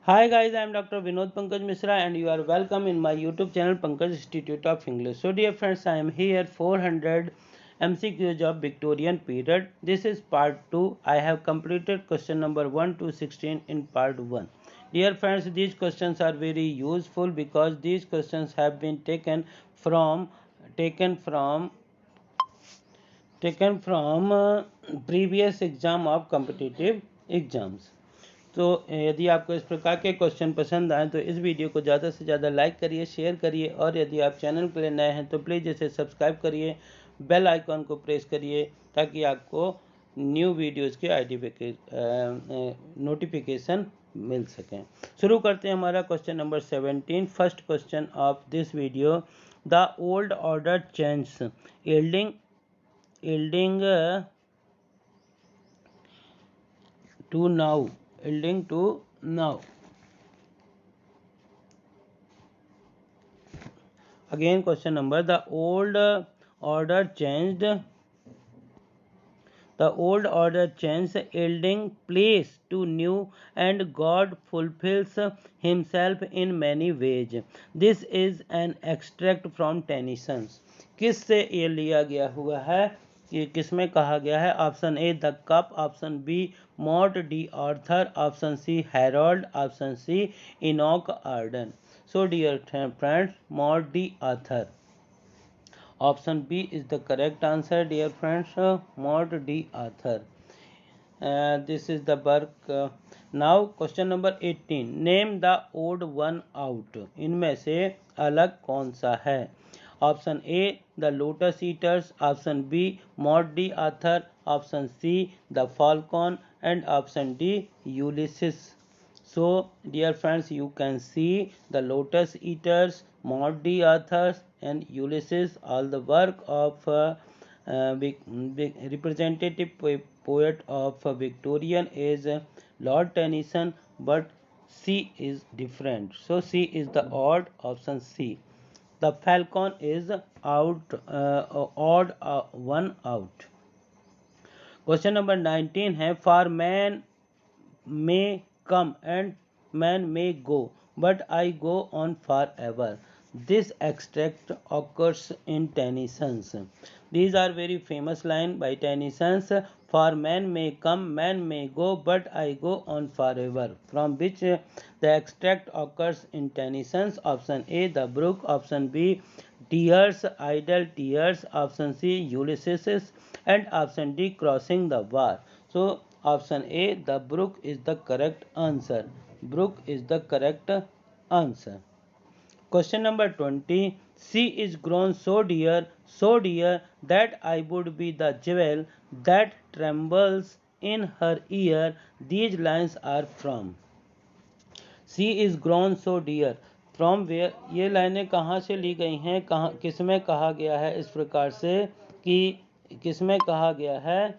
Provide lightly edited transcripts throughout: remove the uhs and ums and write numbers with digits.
Hi guys, I am Dr. Vinod Pankaj Misra and you are welcome in my YouTube channel Pankaj Institute of English. So dear friends, I am here 400 MCQs of Victorian period. This is part 2. I have completed question number 1 to 16 in part 1. Dear friends, these questions are very useful because these questions have been taken from previous exam of competitive exams. तो यदि आपको इस प्रकार के question पसंद आए तो इस वीडियो को ज़्यादा से ज़्यादा लाइक करिए, शेयर करिए और यदि आप चैनल के लिए नए हैं तो प्लीज़ इसे सब्सक्राइब करिए, बेल आइकॉन को प्रेस करिए ताकि आपको न्यू वीडियोस के नोटिफिकेशन मिल सकें। शुरू करते हैं हमारा question number 17। First question of this video, the old order change yielding to now. Again question number, the old order changed yielding place to new, and God fulfills himself in many ways. This is an extract from Tennyson. किससे ये लिया गया हुआ है, ये किस में कहा गया है? Option A the cup, option B Morte d'Arthur, option C Harold, option C Enoch Arden. So dear friends, Morte d'Arthur. Option B is the correct answer, dear friends. Maud D. Arthur. This is the work. Now question number 18. Name the odd one out. इनमें से अलग कौन सा है? Option A the Lotus Eaters, Option B Maud D. Arthur, Option C the Falcon, and Option D Ulysses. So dear friends, you can see the Lotus Eaters, Maud D. Arthur and Ulysses, all the work of representative poet of Victorian age, Lord Tennyson, but C is different. So C is the odd, option C. The Falcon is odd one out. Question number 19 है, for man may come and man may go, but I go on forever. This extract occurs in Tennyson's. These are very famous line by Tennyson's. For man may come, man may go, but I go on forever. From which the extract occurs in Tennyson's. Option A, the brook. Option B, tears, idle tears. Option C, Ulysses. And option D, crossing the war. So option A, the brook is the correct answer. Brook is the correct answer. Question number 20. She is grown so dear that I would be the jewel that trembles in her ear. These lines are from. She is grown so dear. From where, ये लाइनें कहाँ से ली गई हैं, कहाँ किस में कहा गया है? इस प्रकार से कि किस में कहा गया है?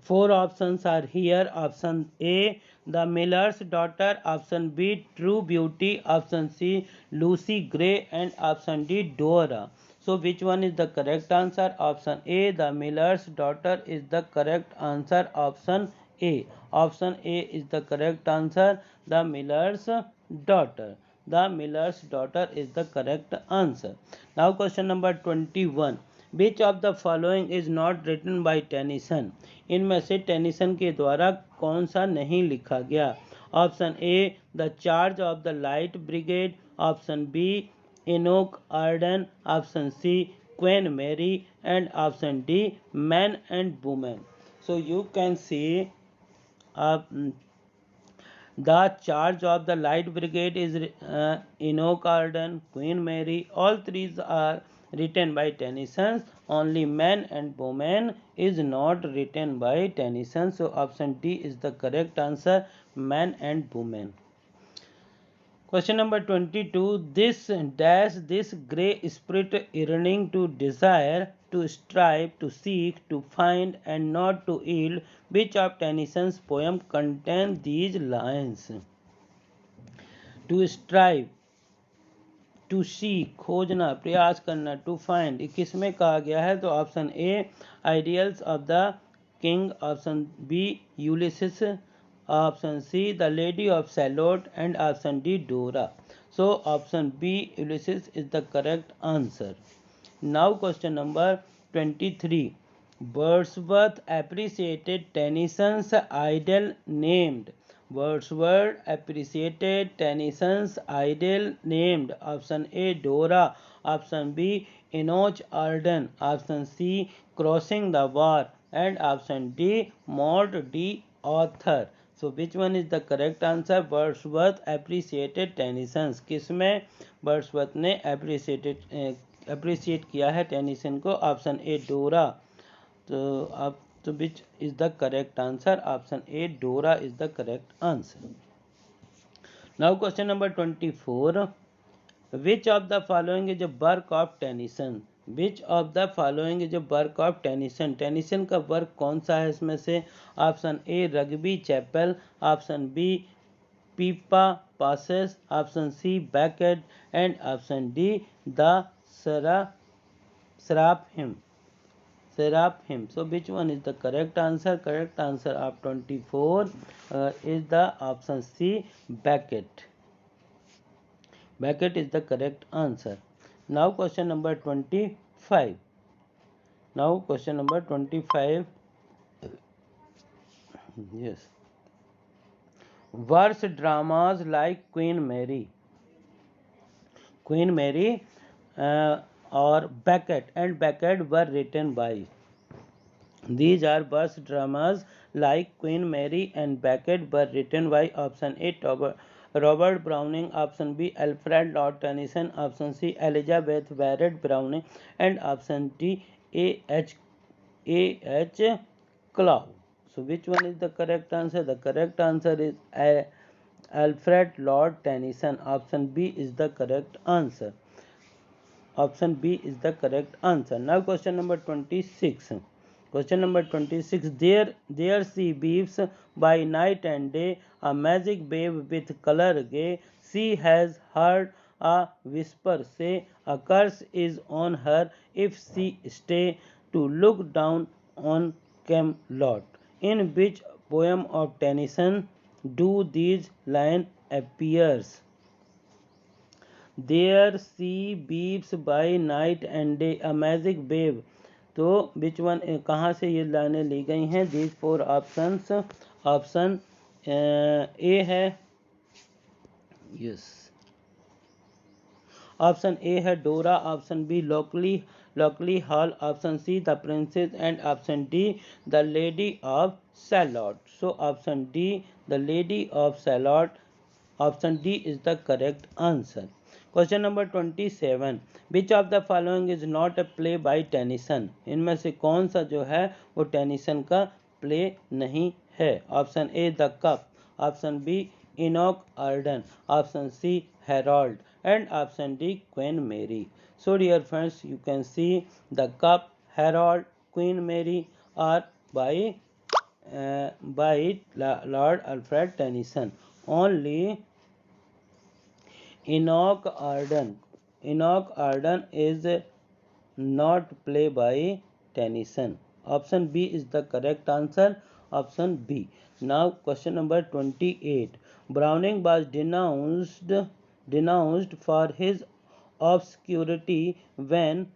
Four options are here. Option A, The Miller's Daughter. Option B, True Beauty. Option C, Lucy Gray. And option D, Dora. So which one is the correct answer? Option A, The Miller's Daughter is the correct answer. Option A. Option A is the correct answer. The Miller's Daughter. The Miller's Daughter is the correct answer. Now question number 21. Which of the following is not written by Tennyson? इनमें से Tennyson के द्वारा कौन सा नहीं लिखा गया? Option A the charge of the light brigade, option B Enoch Arden, option C Queen Mary, and option D man and women. So you can see the charge of the light brigade is Enoch Arden, Queen Mary. All three are written by Tennyson. Only Man and Woman is not written by Tennyson. So option D is the correct answer. Man and Woman. Question number 22. This grey spirit yearning to desire, to strive, to seek, to find, and not to yield. Which of Tennyson's poem contains these lines? To strive, to seek खोजना, प्रयास करना, to find, किस में कहा गया है? तो option A ideals of the king, option B Ulysses, Option C, the Lady of Shalott, and option D, Dora. So option B, Ulysses, is the correct answer. Now question number 23. Wordsworth appreciated Tennyson's idol named. Wordsworth appreciated Tennyson's idol named. Option A, Dora. Option B, Enoch Arden. Option C, Crossing the War. And option D, Maud D. Author. So which one is the correct answer? Wordsworth appreciated Tennyson. किसमें Wordsworth ने appreciate किया है Tennyson को? Option A, डोरा. तो आप तो which is the correct answer? Option A, Dora is the correct answer. Now question number 24. Which of the following is a work of Tennyson? Which of the following is a work of Tennyson? Tennyson का work कौन सा है इसमें से? Option A, Rugby Chapel. Option B, Pippa Passes. Option C, Becket. And option D, the Seraphim. Seraphim. So which one is the correct answer? Correct answer of 24 is the option C, Beckett. Beckett is the correct answer. Now question number 25. Now question number 25. Yes. Verse dramas like Queen Mary. Queen Mary or Beckett and Beckett were written by. These are verse dramas like Queen Mary and Beckett were written by option A, Robert Browning, option B, Alfred Lord Tennyson, option C, Elizabeth Barrett Browning, and option D, A.H. Clow. So which one is the correct answer? The correct answer is Alfred Lord Tennyson. Option B is the correct answer. Option B is the correct answer. Now question number 26. Question number 26. There she weaves by night and day, a magic babe with color gay. She has heard a whisper say, a curse is on her if she stay to look down on Camelot. In which poem of Tennyson do these lines appears? There she weaves by night and day, a magic babe. तो which one, कहाँ से ये लाइनें ली गई हैं? These four options. Option A है, yes, option A है Dora. Option B, Locksley Hall. Option C, the Princess. And option D, the Lady of Shalott. So option D, the Lady of Shalott. Option D is the correct answer. Question number 27. Which of the following is not a play by Tennyson? इनमें से कौन सा जो है वो Tennyson का play नहीं है? Option A, the cup. Option B, Enoch Arden. Option C, Harold. And option D, Queen Mary. So dear friends, you can see the cup, Harold, Queen Mary are by Lord Alfred Tennyson. Only Enoch Arden is not played by Tennyson. Option B is the correct answer. Option B. Now question number 28. Browning was denounced for his obscurity when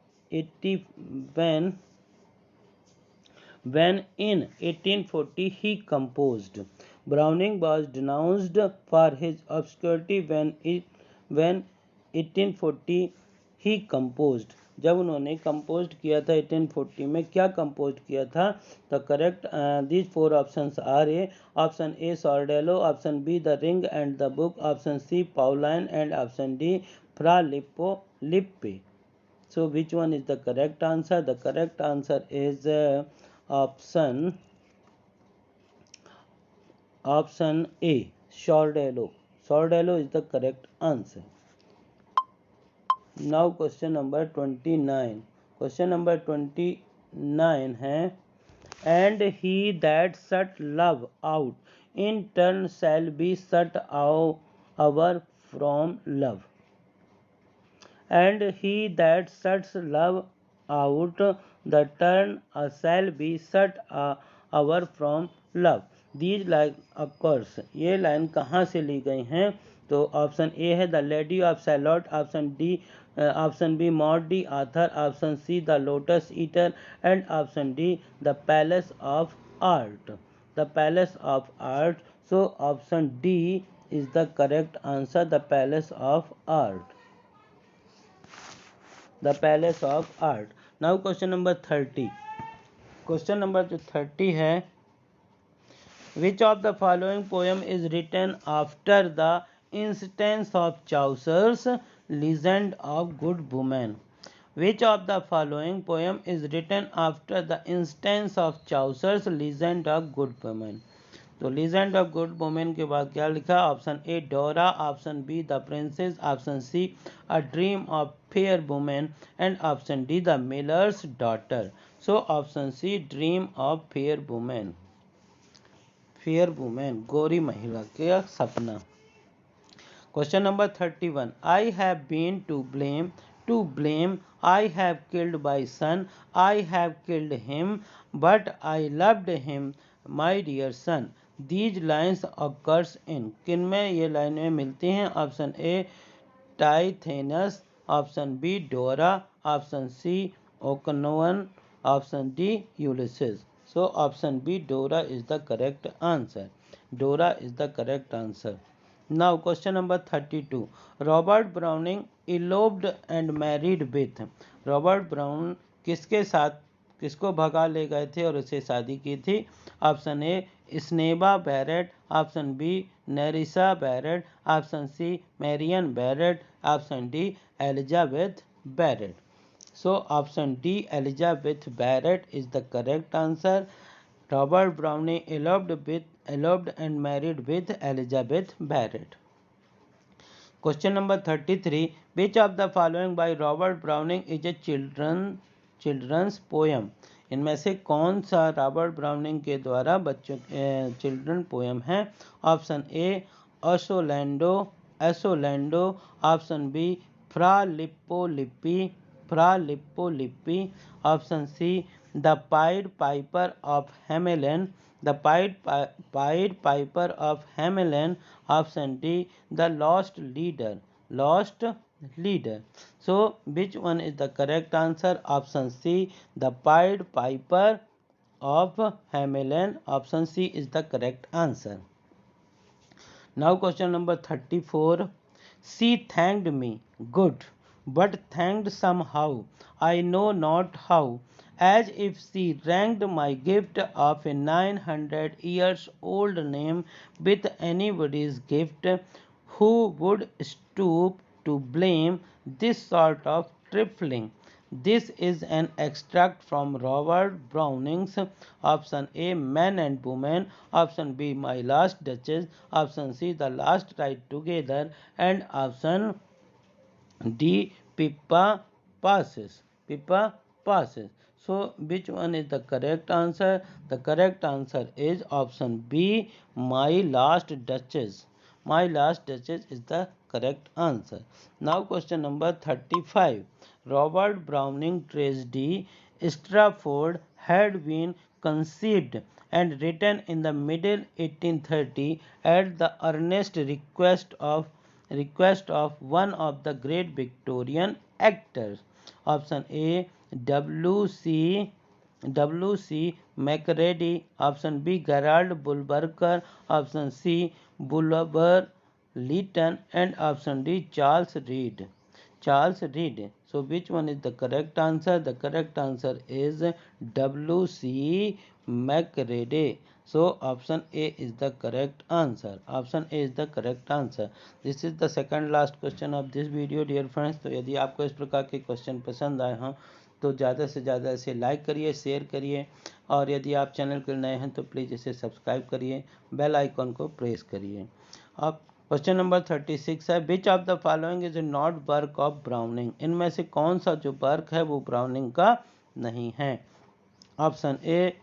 in 1840 he composed. Browning was denounced for his obscurity when 1840 he composed. जब उन्होंने compose किया था 1840 में, क्या compose किया था? The correct these four options are A. Option A, Sordello. Option B, the Ring and the Book. Option C, Pauline. And option D, Fra Lippo. So which one is the correct answer? The correct answer is option A, Sordello. Sordello is the correct answer. Now question number 29. Question number 29 है, and he that shut love out in turn shall be shut out from love. And he that shuts love out the turn shall be shut from love. These line occurs, ये लाइन कहाँ से ली गई हैं? तो option A है the Lady of Shalott, option B Morte d'Arthur, option C the Lotus Eater and option D the Palace of Art, the Palace of Art. So option D is the correct answer, the palace of art, the palace of art. Now question number 30. Question number 30 है, which of the following poem is written after the instance of Chaucer's Legend of Good Woman? Which of the following poem is written after the instance of Chaucer's Legend of Good Woman? तो legend of good women के बाद क्या लिखा? Option A Dora, option B the princess, option C a dream of fair women and option D the miller's daughter. So option C dream of fair women, fair women गोरी महिला का सपना. Question number 31. I have been to blame, I have killed by son, I have killed him but I loved him my dear son. These lines occurs in, किन में ये लाइनें मिलती हैं? Option A Tithonus, option B Dora, option C Oenone, option D Ulysses. So option B Dora is the correct answer. Dora is the correct answer. Now question number 32. Robert Browning eloped and married with, Robert Brown किसके साथ, किसको भगा ले गए थे और उससे शादी की थी? ऑप्शन ए स्नेबा Barrett, option B Nerissa Barrett, option C Marian Barrett, option D Elizabeth Barrett. So option D Elizabeth Barrett is the correct answer. Robert Browning eloped and married with Elizabeth Barrett. Question number 33. Which of the following by Robert Browning is a children's poem? इनमें से कौन सा Robert browning के द्वारा बच्चों children poem है? Option A Asolando, option B Fra Lippo Lippi, option C the Pied Piper of Hamelin, the Pied Piper of Hamelin, option D the Lost Leader. So which one is the correct answer? Option C the Pied Piper of Hamelin. Option C is the correct answer. Now question number 34. She thanked me good, but thanked somehow, I know not how, as if she ranked my gift of a 900 years old name with anybody's gift. Who would stoop to blame this sort of trifling? This is an extract from Robert Browning's option A Men and Women, option B My Last Duchess, option C The Last Ride Together, and option D Pippa Passes. So which one is the correct answer? The correct answer is option B My Last Duchess. My Last Duchess is the correct answer. Now question number 35. Robert Browning tragedy Strafford had been conceived and written in the middle 1830 at the earnest request of one of the great Victorian actors. Option A W.C. Macready, option B Gerald Bulwer, option C Bulwer Lytton, and option D Charles Reed. So which one is the correct answer? The correct answer is W.C. Macready. So option A is the correct answer. This is the second last question of this video, dear friends. तो यदि आपको इस प्रकार के question पसंद आए हों तो ज़्यादा से ज़्यादा इसे लाइक करिए, शेयर करिए, और यदि आप चैनल के नए हैं तो प्लीज़ इसे सब्सक्राइब करिए, बेल आइकॉन को प्रेस करिए. अब क्वेश्चन नंबर 36 है. विच of the following is not work of browning? इनमें से कौन सा जो वर्क है वो ब्राउनिंग का नहीं है? Option A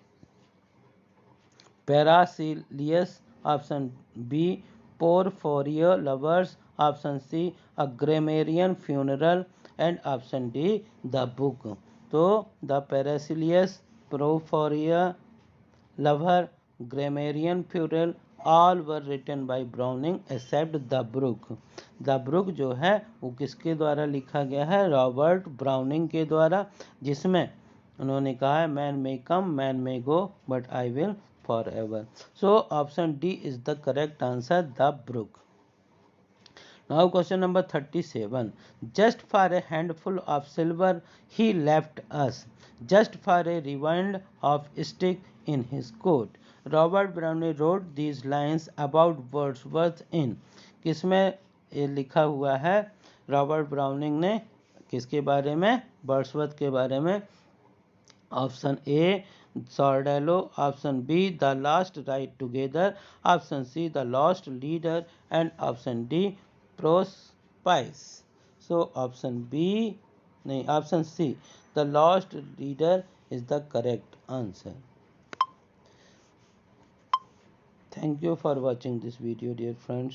Paracelsus, option B Porphyria lovers, option C a grammarian funeral, and option D the Book. तो the Paracelsus, Porphyria lover grammarian plural, all were written by Browning except the Brook. The brook जो है वो किसके द्वारा लिखा गया है? Robert browning के द्वारा, जिसमें उन्होंने कहा है man may come man may go but I will for ever. So option D is the correct answer, the brook. Now question number 37. Just for a handful of silver he left us, just for a rewand of stick in his coat. Robert Browning wrote these lines about Wordsworth in. किसमें ये लिखा हुआ है? Robert browning ने किसके बारे में? Wordsworth के बारे में. Option A Sordello, option B the Last Ride Together, option C the Lost Leader and option D Prospice. So option B नहीं, option C the Lost Leader is the correct answer. Thank you for watching this video, dear friends.